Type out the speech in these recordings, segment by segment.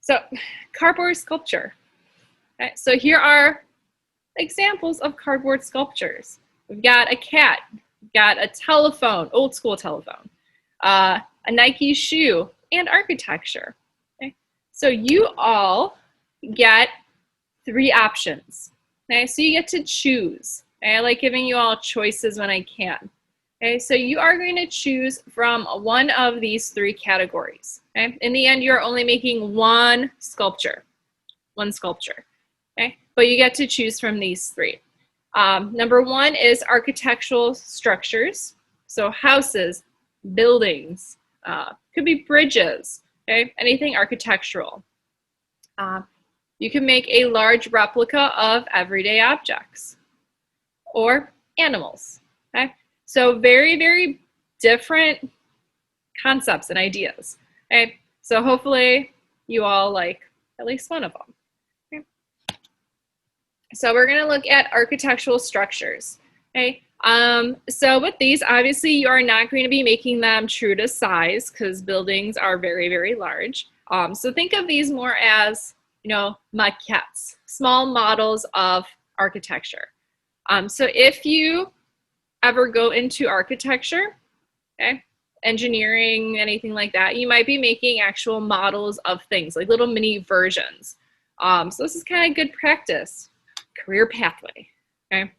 So cardboard sculpture. Okay, so here are examples of cardboard sculptures. We've got a cat, we've got a telephone, old school telephone, a Nike shoe, and architecture. Okay? So you all get 3 options. Okay, so you get to choose. Okay? I like giving you all choices when I can. Okay, so you are going to choose from one of these 3 categories. Okay? In the end, you're only making one sculpture. Okay? But you get to choose from these 3. Number 1 is architectural structures. So houses, buildings, could be bridges, okay? Anything architectural. You can make a large replica of everyday objects or animals, okay? So very, very different concepts and ideas, okay? So hopefully you all like at least one of them. So we're going to look at architectural structures. Okay. So with these, obviously, you are not going to be making them true to size because buildings are very, very large. So think of these more as, maquettes, small models of architecture. So if you ever go into architecture, okay, engineering, anything like that, you might be making actual models of things, like little mini versions. So this is kind of good practice. Career pathway, okay?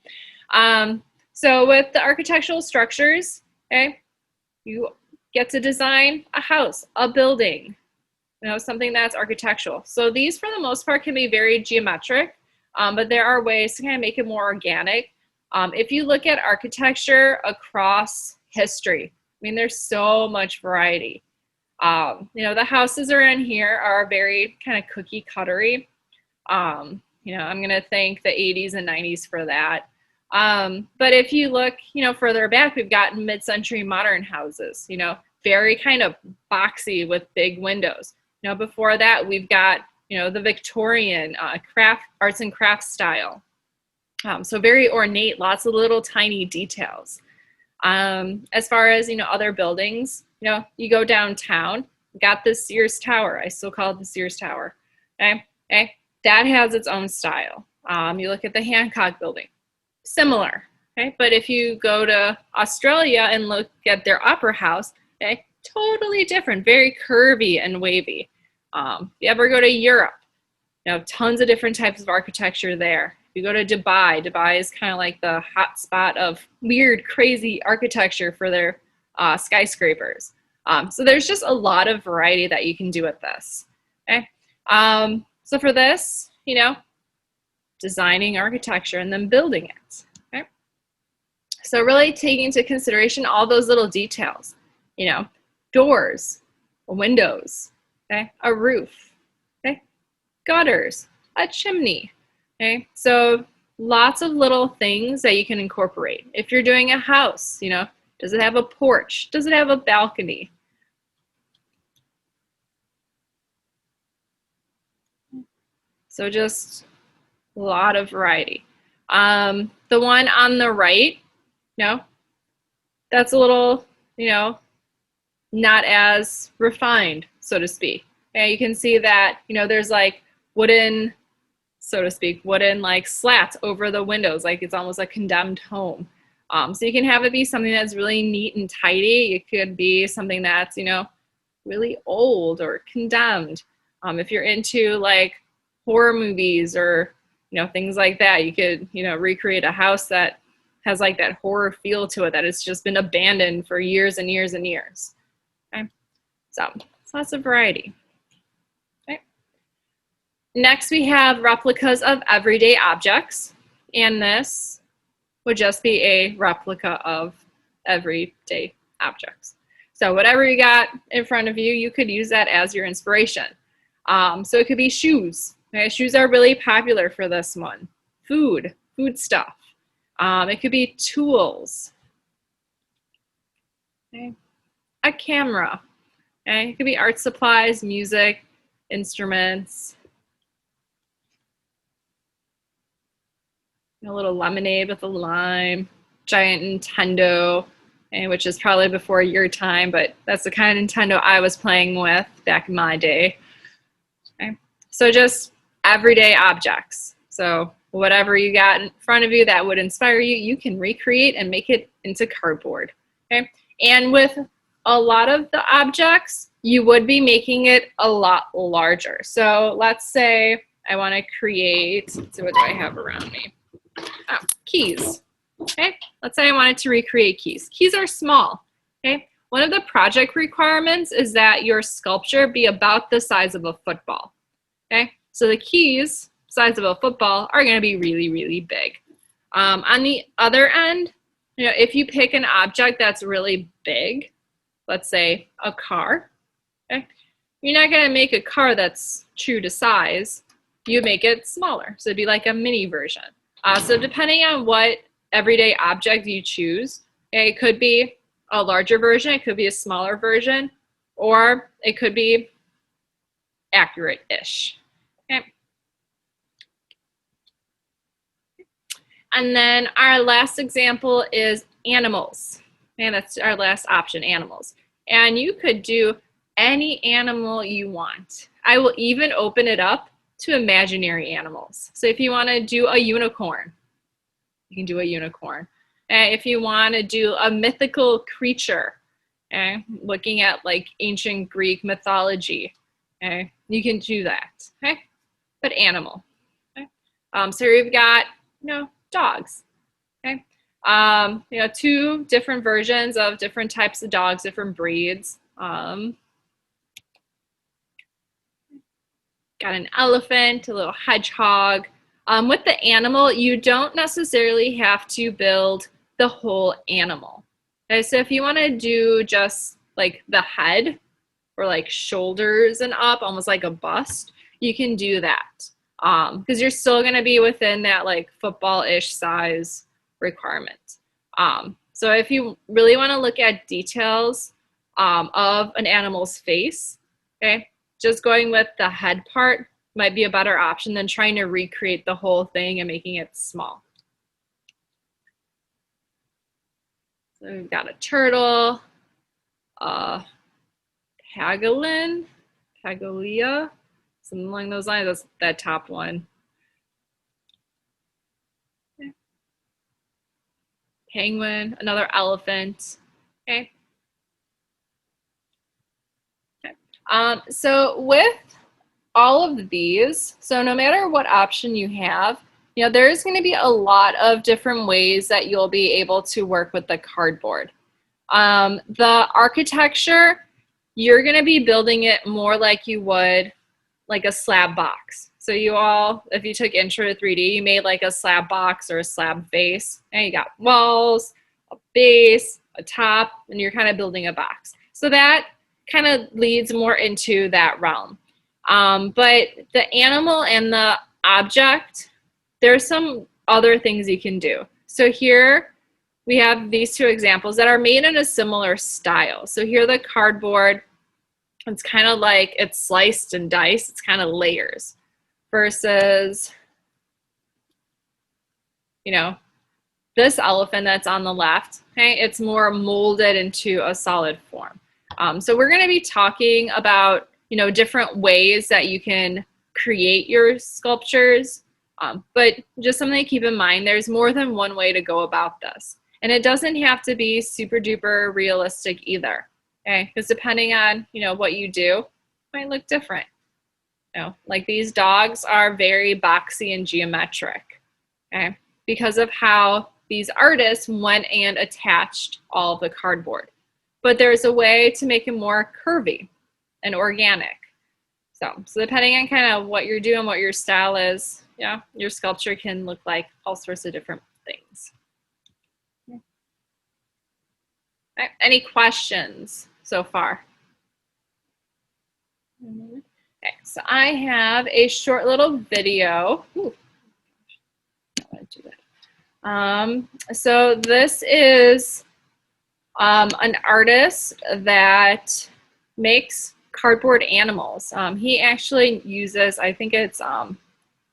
So with the architectural structures, okay, you get to design a house, a building, something that's architectural. So these, for the most part, can be very geometric, but there are ways to kind of make it more organic. If you look at architecture across history, there's so much variety. The houses around here are very kind of cookie cuttery. I'm going to thank the 80s and 90s for that. But if you look, further back, we've got mid-century modern houses, very kind of boxy with big windows. Before that, we've got, the Victorian arts and crafts style. So very ornate, lots of little tiny details. As far as, other buildings, you go downtown, got the Sears Tower. I still call it the Sears Tower. Okay. That has its own style. You look at the Hancock building, similar, okay? But if you go to Australia and look at their opera house, okay, totally different, very curvy and wavy. If you ever go to Europe, tons of different types of architecture there. If you go to Dubai, Dubai is kind of like the hot spot of weird, crazy architecture for their skyscrapers. So there's just a lot of variety that you can do with this, okay? So for this, designing architecture and then building it, okay? So really taking into consideration all those little details, doors, windows, okay, a roof, okay, gutters, a chimney, okay? So lots of little things that you can incorporate. If you're doing a house, does it have a porch? Does it have a balcony? So just a lot of variety. The one on the right, that's a little, not as refined, so to speak. Okay, you can see that, there's like wooden, so to speak, wooden like slats over the windows, like it's almost a condemned home. So you can have it be something that's really neat and tidy. It could be something that's, really old or condemned. If you're into like horror movies or things like that, you could recreate a house that has like that horror feel to it, that it's just been abandoned for years and years and years. Okay, so it's lots of variety. Okay, next we have replicas of everyday objects, and this would just be a replica of everyday objects. So whatever you got in front of you, you could use that as your inspiration. So it could be shoes. Okay, shoes are really popular for this one. Food stuff. It could be tools. Okay. A camera. Okay. It could be art supplies, music, instruments. A little lemonade with a lime. Giant Nintendo, okay, which is probably before your time, but that's the kind of Nintendo I was playing with back in my day. Okay? So just everyday objects. So whatever you got in front of you that would inspire you, you can recreate and make it into cardboard. Okay? And with a lot of the objects, you would be making it a lot larger. So let's say I want to create, let's see, what do I have around me? Oh, keys. Okay, let's say I wanted to recreate keys. Keys are small. Okay, one of the project requirements is that your sculpture be about the size of a football. Okay, so the keys, size of a football, are going to be really, really big. On the other end, you know, if you pick an object that's really big, let's say a car, okay, you're not going to make a car that's true to size. You make it smaller, so it'd be like a mini version. So depending on what everyday object you choose, okay, it could be a larger version, it could be a smaller version, or it could be accurate-ish. Okay. And then our last example is animals. And that's our last option, animals. And you could do any animal you want. I will even open it up to imaginary animals. So if you want to do a unicorn, you can do a unicorn. If you want to do a mythical creature, looking at like ancient Greek mythology, you can do that. Okay, but animal. Okay? So you've got, you know, dogs. Okay, you know, two different versions of different types of dogs, different breeds. Got an elephant, a little hedgehog. With the animal, you don't necessarily have to build the whole animal. Okay, so if you want to do just like the head or like shoulders and up, almost like a bust, you can do that. Because you're still going to be within that like football-ish size requirement. So if you really want to look at details of an animal's face, okay, just going with the head part might be a better option than trying to recreate the whole thing and making it small. So we've got a turtle, pangolin, something along those lines. That's that top one. Okay. Penguin, another elephant. Okay. So with all of these, so no matter what option you have, you know, there's going to be a lot of different ways that you'll be able to work with the cardboard. The architecture, you're going to be building it more like you would like a slab box. So you all, if you took Intro to 3D, you made like a slab box or a slab base, and you got walls, a base, a top, and you're kind of building a box. So that kind of leads more into that realm. But the animal and the object, there's some other things you can do. So here we have these two examples that are made in a similar style. So here the cardboard, it's kind of like it's sliced and diced. It's kind of layers versus, you know, this elephant that's on the left, okay, it's more molded into a solid form. So we're going to be talking about, you know, different ways that you can create your sculptures, but just something to keep in mind, there's more than one way to go about this. And it doesn't have to be super duper realistic either, okay? Because depending on, you know, what you do, it might look different. You know, like these dogs are very boxy and geometric, okay? Because of how these artists went and attached all of the cardboard. But there's a way to make it more curvy and organic. So depending on kind of what you're doing, what your style is, yeah, your sculpture can look like all sorts of different things. Right. Any questions so far? Okay, so I have a short little video. Ooh. How do I do that? So this is an artist that makes cardboard animals. He actually uses, I think it's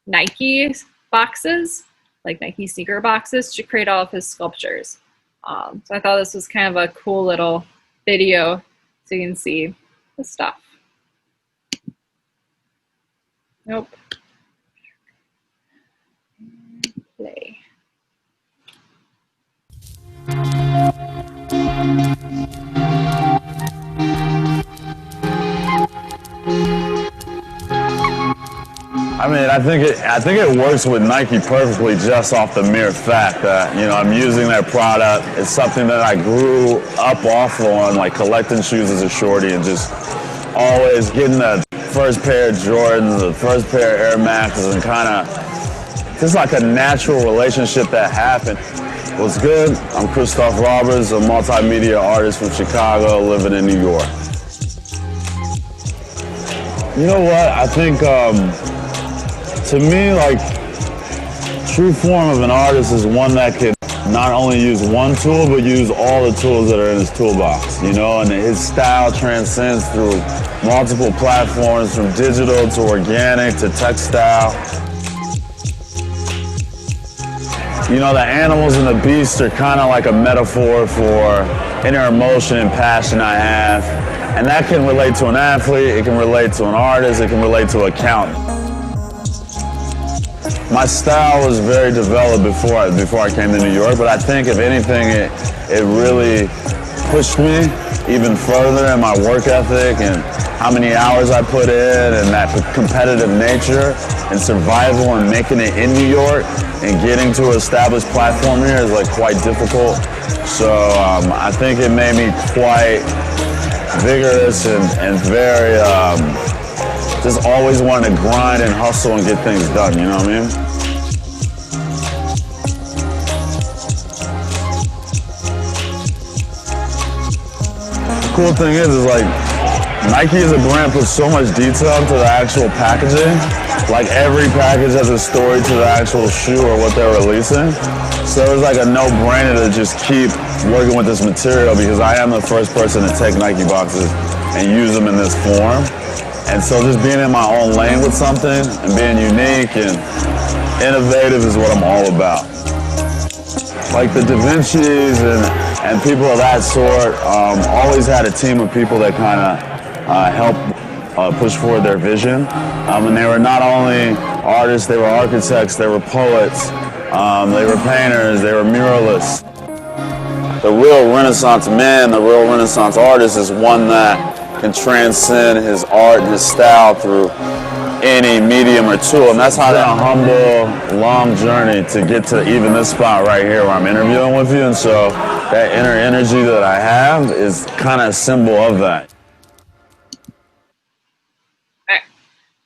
Nike boxes, like Nike sneaker boxes, to create all of his sculptures. So I thought this was kind of a cool little video so you can see the stuff. Nope. Play. I mean, I think it works with Nike perfectly just off the mere fact that, you know, I'm using their product. It's something that I grew up off on, like collecting shoes as a shorty and just always getting the first pair of Jordans, the first pair of Air Maxes, and kind of just like a natural relationship that happened. What's good? I'm Christoph Roberts, a multimedia artist from Chicago, living in New York. You know what? I think, to me, like, true form of an artist is one that can not only use one tool, but use all the tools that are in his toolbox, you know? And his style transcends through multiple platforms, from digital to organic to textile. You know, the animals and the beasts are kind of like a metaphor for inner emotion and passion I have. And that can relate to an athlete, it can relate to an artist, it can relate to an accountant. My style was very developed before I came to New York, but I think if anything, it really pushed me even further in my work ethic and how many hours I put in, and that competitive nature and survival and making it in New York and getting to an established platform here is like quite difficult. So I think it made me quite vigorous and very just always wanting to grind and hustle and get things done, you know what I mean? The cool thing is like, Nike as a brand puts so much detail into the actual packaging. Like every package has a story to the actual shoe or what they're releasing. So it's like a no-brainer to just keep working with this material, because I am the first person to take Nike boxes and use them in this form. And so just being in my own lane with something and being unique and innovative is what I'm all about. Like the Da Vinci's and people of that sort always had a team of people that kind of helped push forward their vision. And they were not only artists, they were architects, they were poets, they were painters, they were muralists. The real Renaissance man, the real Renaissance artist is one that can transcend his art and his style through any medium or tool. And that's how that humble, long journey to get to even this spot right here where I'm interviewing with you. And so that inner energy that I have is kind of a symbol of that.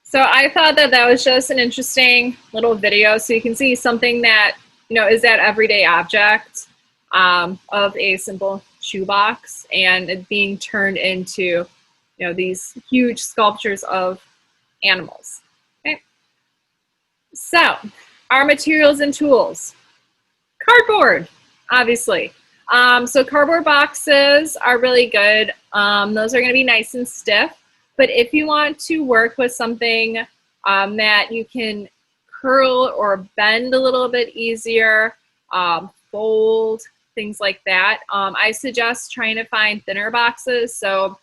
So I thought that was just an interesting little video, so you can see something that, you know, is that everyday object of a simple shoebox, and it being turned into, you know, these huge sculptures of animals. Okay. So our materials and tools: cardboard, obviously. So cardboard boxes are really good. Those are going to be nice and stiff. But if you want to work with something that you can curl or bend a little bit easier, fold, things like that, I suggest trying to find thinner boxes. So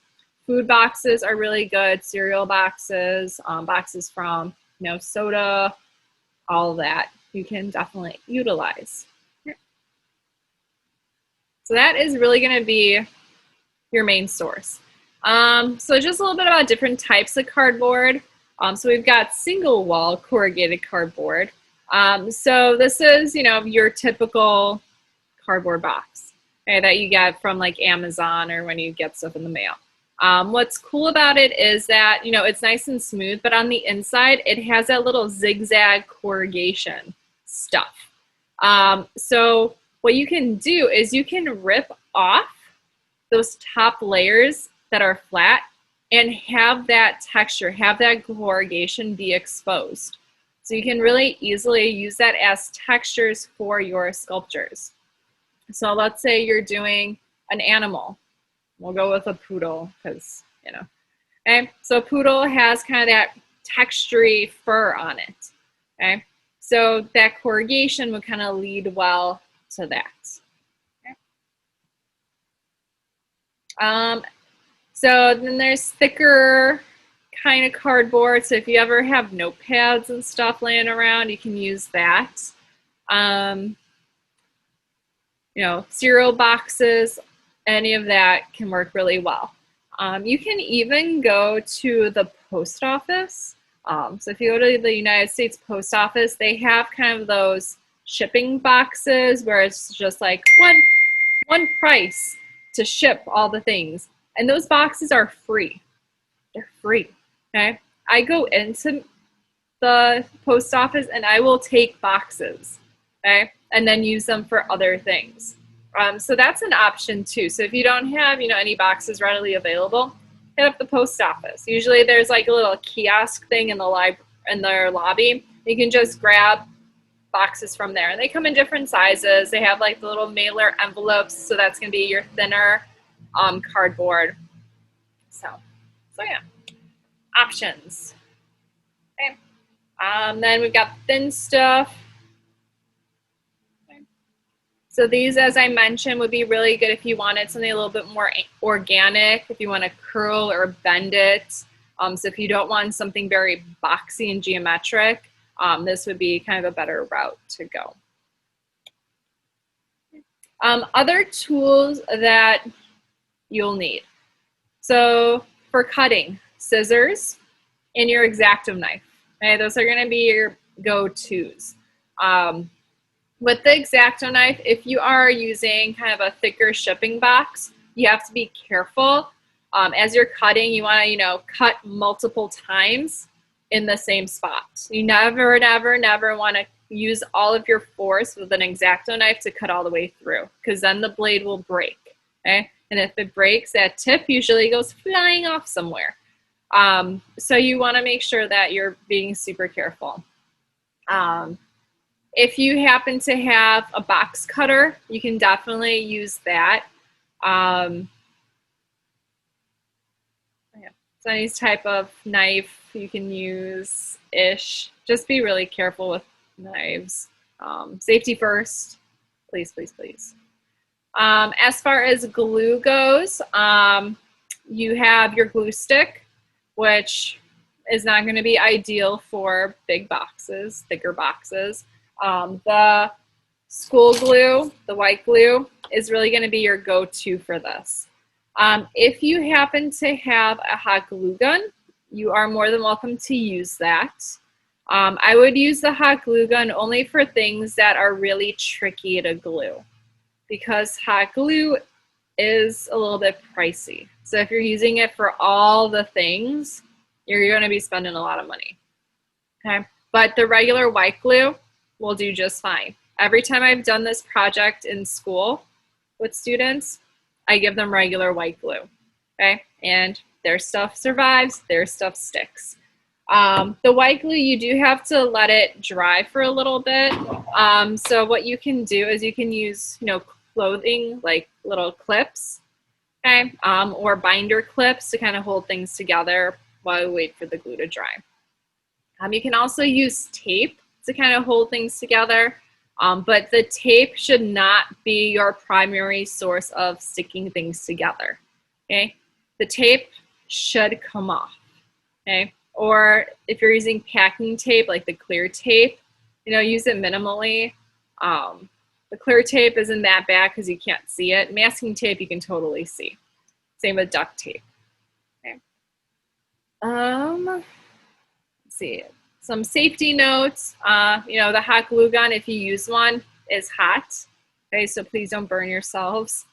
food boxes are really good, cereal boxes, boxes from, you know, soda, all of that you can definitely utilize. So that is really going to be your main source. So just a little bit about different types of cardboard. So we've got single wall corrugated cardboard. So this is, you know, your typical cardboard box, okay, that you get from like Amazon or when you get stuff in the mail. What's cool about it is that, you know, it's nice and smooth, but on the inside, it has that little zigzag corrugation stuff. So what you can do is you can rip off those top layers that are flat and have that texture, have that corrugation be exposed. So you can really easily use that as textures for your sculptures. So let's say you're doing an animal. We'll go with a poodle because, you know. Okay, so a poodle has kind of that textury fur on it. Okay, so that corrugation would kind of lead well to that. Okay. So then there's thicker kind of cardboard. So if you ever have notepads and stuff laying around, you can use that. You know, cereal boxes, any of that can work really well. You can even go to the post office. So if you go to the United States Post Office, they have kind of those shipping boxes where it's just like one price to ship all the things. And those boxes are free. They're free, okay? I go into the post office and I will take boxes, okay? And then use them for other things. So that's an option too. So if you don't have, you know, any boxes readily available, hit up the post office. Usually there's like a little kiosk thing in their lobby. You can just grab boxes from there. And they come in different sizes. They have like the little mailer envelopes, so that's going to be your thinner cardboard. So yeah, options. Okay. Then we've got thin stuff. Okay. So these, as I mentioned, would be really good if you wanted something a little bit more organic, if you want to curl or bend it. So if you don't want something very boxy and geometric, this would be kind of a better route to go. Other tools that you'll need. So for cutting, scissors and your X-Acto knife. Okay, those are going to be your go-tos. With the X-Acto knife, if you are using kind of a thicker shipping box, you have to be careful. As you're cutting, you want to, you know, cut multiple times in the same spot. You never, never, never want to use all of your force with an X-Acto knife to cut all the way through, because then the blade will break. Okay, and if it breaks, that tip usually goes flying off somewhere. So you want to make sure that you're being super careful. If you happen to have a box cutter, you can definitely use that. So any type of knife you can use-ish. Just be really careful with knives. Safety first, please, please, please. As far as glue goes, you have your glue stick, which is not going to be ideal for big boxes, thicker boxes. The school glue, the white glue, is really going to be your go-to for this. If you happen to have a hot glue gun, you are more than welcome to use that. I would use the hot glue gun only for things that are really tricky to glue, because hot glue is a little bit pricey. So if you're using it for all the things, you're going to be spending a lot of money. Okay, but the regular white glue will do just fine. Every time I've done this project in school with students, I give them regular white glue. Okay, and their stuff survives, their stuff sticks. The white glue, you do have to let it dry for a little bit. So what you can do is you can use, you know, clothing, like little clips, okay, or binder clips to kind of hold things together while we wait for the glue to dry. You can also use tape to kind of hold things together, but the tape should not be your primary source of sticking things together, okay? The tape should come off, okay? Or if you're using packing tape, like the clear tape, you know, use it minimally. The clear tape isn't that bad because you can't see it. Masking tape you can totally see. Same with duct tape. Okay. Let's see. Some safety notes. You know, the hot glue gun, if you use one, is hot. Okay, so please don't burn yourselves.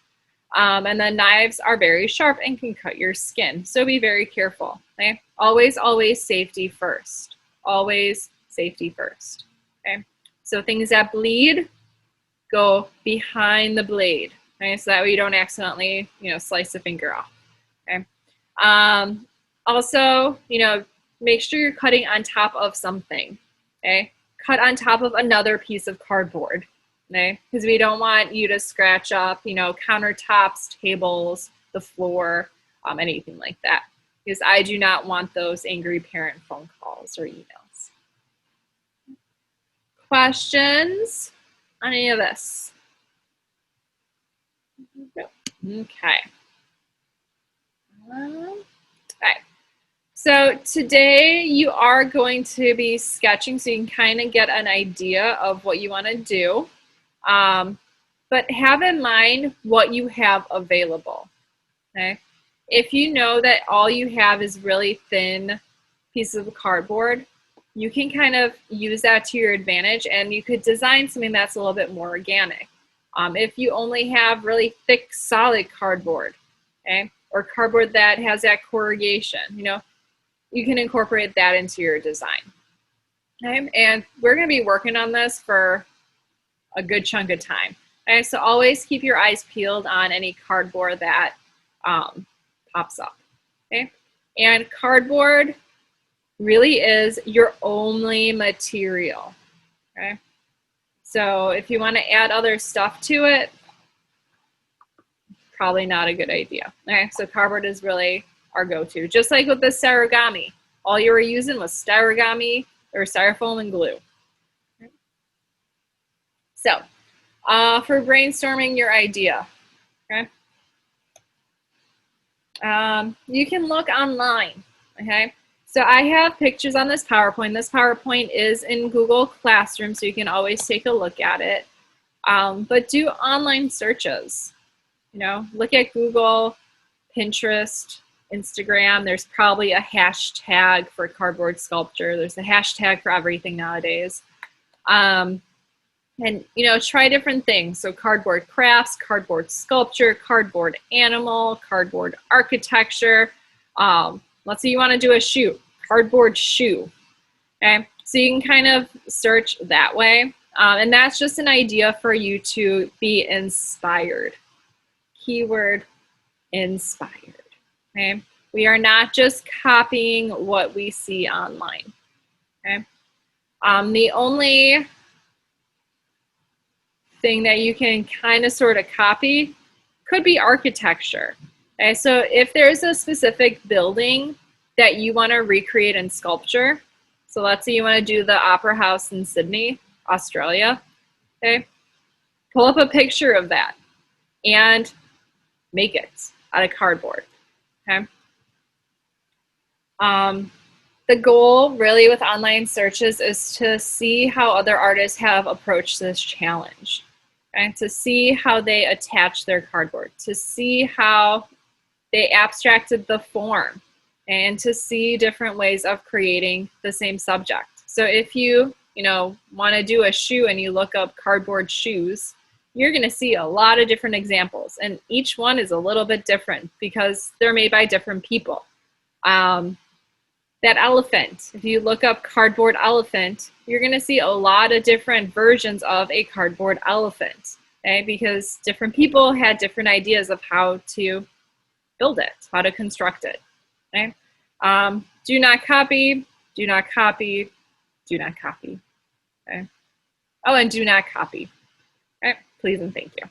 And then knives are very sharp and can cut your skin. So be very careful. Okay? Always, always safety first. Always safety first. Okay? So things that bleed, go behind the blade. Okay? So that way you don't accidentally, you know, slice a finger off. Okay? Also, you know, make sure you're cutting on top of something. Okay? Cut on top of another piece of cardboard. Okay? Because we don't want you to scratch up, you know, countertops, tables, the floor, anything like that. Because I do not want those angry parent phone calls or emails. Questions on any of this? Okay. Okay. So today you are going to be sketching so you can kind of get an idea of what you want to do. But have in mind what you have available, okay? If you know that all you have is really thin pieces of cardboard, you can kind of use that to your advantage, and you could design something that's a little bit more organic. If you only have really thick, solid cardboard, okay, or cardboard that has that corrugation, you can incorporate that into your design. Okay, and we're going to be working on this for a good chunk of time. Okay, so always keep your eyes peeled on any cardboard that pops up. Okay, and cardboard really is your only material. Okay, so if you want to add other stuff to it, probably not a good idea. Okay, so cardboard is really our go-to. Just like with the Sterigami, all you were using was Sterigami or styrofoam and glue. So, for brainstorming your idea, okay, you can look online, okay? So I have pictures on this PowerPoint. This PowerPoint is in Google Classroom, so you can always take a look at it. But do online searches, look at Google, Pinterest, Instagram. There's probably a hashtag for cardboard sculpture. There's a hashtag for everything nowadays. And, try different things. So cardboard crafts, cardboard sculpture, cardboard animal, cardboard architecture. Let's say you want to do a shoe, cardboard shoe. Okay, so you can kind of search that way. And that's just an idea for you to be inspired. Keyword, inspired. Okay, we are not just copying what we see online. Okay, the only thing that you can kind of sort of copy could be architecture. Okay, so if there's a specific building that you want to recreate in sculpture, so let's say you want to do the Opera House in Sydney, Australia, okay, pull up a picture of that and make it out of cardboard. Okay. The goal really with online searches is to see how other artists have approached this challenge, and to see how they attach their cardboard, to see how they abstracted the form, and to see different ways of creating the same subject. So if you, want to do a shoe and you look up cardboard shoes, you're going to see a lot of different examples, and each one is a little bit different because they're made by different people. That elephant, if you look up cardboard elephant, you're going to see a lot of different versions of a cardboard elephant, okay? Because different people had different ideas of how to build it, how to construct it. Okay? Do not copy, do not copy, do not copy. Okay? Oh, and do not copy. Okay? Please and thank you.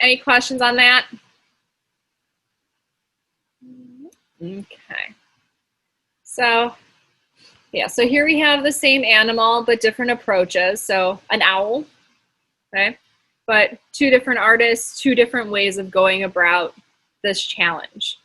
Any questions on that? Okay. So, yeah, so here we have the same animal, but different approaches. So an owl, okay? But two different artists, two different ways of going about this challenge,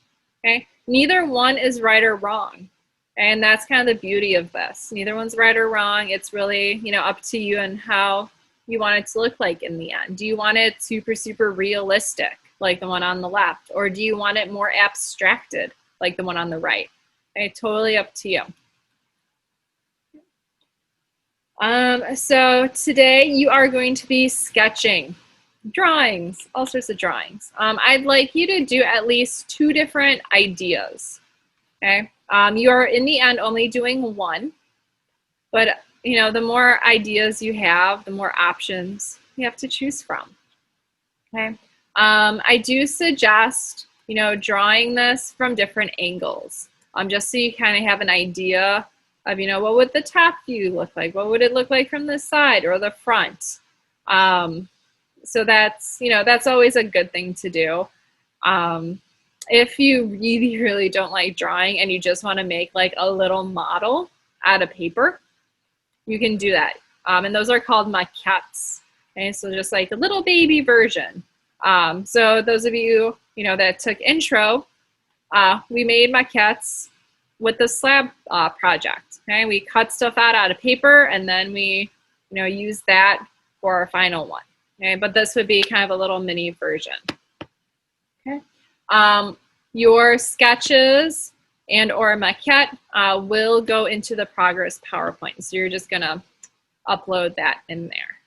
okay? Neither one is right or wrong, and that's kind of the beauty of this. Neither one's right or wrong. It's really, up to you and how you want it to look like in the end. Do you want it super, super realistic, like the one on the left, or do you want it more abstracted, like the one on the right? Okay, totally up to you. So today you are going to be sketching drawings, all sorts of drawings. I'd like you to do at least 2 different ideas. Okay, you are in the end only doing one, but the more ideas you have, the more options you have to choose from. Okay, I do suggest drawing this from different angles, just so you kind of have an idea of what would the top view look like, what would it look like from the side or the front. So that's that's always a good thing to do. If you really, really don't like drawing and you just want to make like a little model out of paper, you can do that. And those are called maquettes. Okay, so just like a little baby version. So those of you that took intro, we made maquettes with the slab project. Okay, we cut stuff out of paper, and then we, use that for our final one. Okay, but this would be kind of a little mini version. Okay, your sketches and or maquette will go into the progress PowerPoint. So you're just gonna upload that in there.